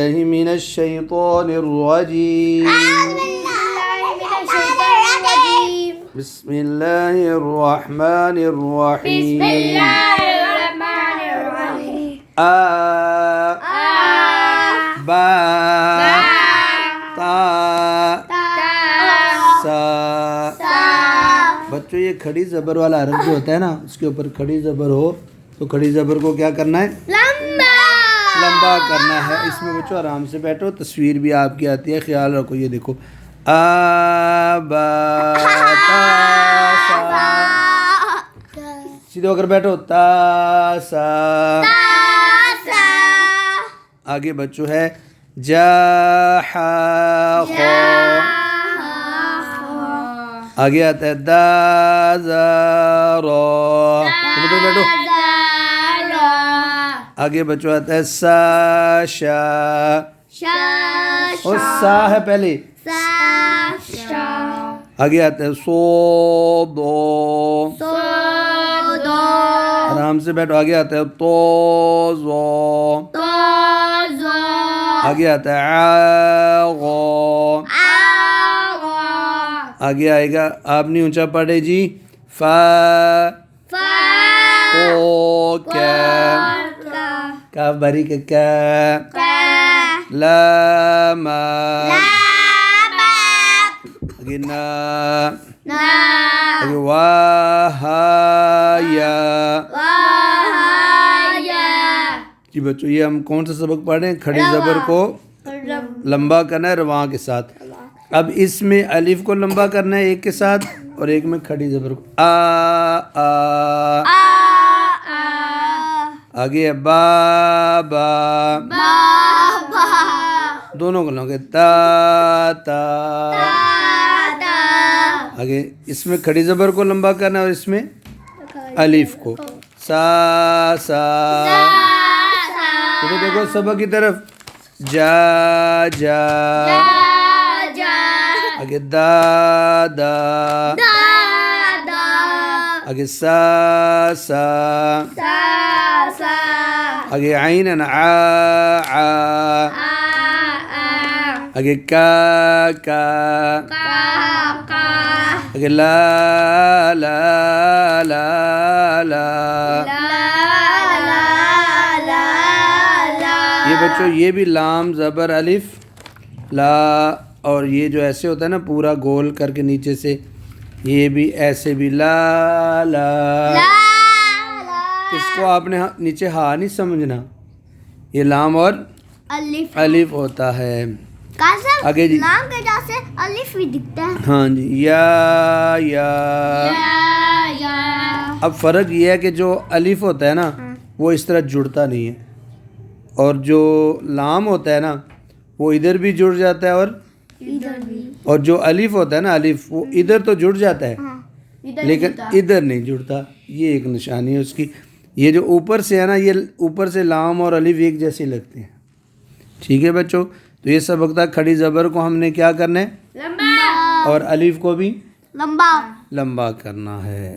من الشيطان الرجيم. بسم الله الرحمن الرحيم. با تا سا. بچوں یہ کھڑی زبر والا حرف جو ہوتا ہے نا، اس کے اوپر کھڑی زبر ہو تو کھڑی زبر کو کیا کرنا ہے؟ لمبا کرنا ہے. اس میں بچوں آرام سے بیٹھو، تصویر بھی آپ کی آتی ہے، خیال رکھو. یہ دیکھو با تا سا. سیدھے ہو کر بیٹھو. تا سا. آگے بچوں ہے جا حا خا. آگے آتا ہے دا زا را. بیٹھو. آگے بچوں آتا ہے سا شا. اور سا ہے پہلے. آگے آتا ہے سو دو. آرام سے بیٹھو. آگے آتا ہے تو زو. آگے آتا ہے آ غو. آگے آئے گا، آپ نہیں اونچا پڑھے جی، فا او کاف باریک کا. لام آگے نا. آگے واہ یا. جی بچوں یہ ہم کون سا سبق پڑھ رہے ہیں؟ کھڑی زبر کو لمبا کرنا ہے رواں کے ساتھ. اب اس میں الف کو لمبا کرنا ہے ایک کے ساتھ، اور ایک میں کھڑی زبر کو. آ آگے با با. دونوں کو لگے تا تا. آگے اس میں کھڑی زبر کو لمبا کرنا ہے اور اس میں الف کو. سا سا. دیکھو سبق کی طرف. جا جا. آگے دا دا. آگے سا سا. آگے عین آ آ. آگے کا کا. آگے لا لا لا لا. یہ بچوں یہ بھی لام زبر الف لا، اور یہ جو ایسے ہوتا ہے نا پورا گول کر کے نیچے سے، یہ بھی ایسے بھی لا لا. اس کو آپ نے نیچے ہا نہیں سمجھنا، یہ لام اور الف ہوتا ہے. آگے جی لام کے جا سے الف بھی دکھتا ہے. ہاں جی یا یا. اب فرق یہ ہے کہ جو الف ہوتا ہے نا وہ اس طرح جڑتا نہیں ہے، اور جو لام ہوتا ہے نا وہ ادھر بھی جڑ جاتا ہے، اور جو الف ہوتا ہے نا الف وہ ادھر تو جڑ جاتا ہے لیکن ادھر نہیں جڑتا. یہ ایک نشانی ہے اس کی. یہ جو اوپر سے ہے نا، یہ اوپر سے لام اور الف ایک جیسے لگتے ہیں. ٹھیک ہے بچوں، تو یہ سبق تھا کھڑی زبر کو ہم نے کیا کرنا ہے؟ لمبا. اور الف کو بھی لمبا کرنا ہے.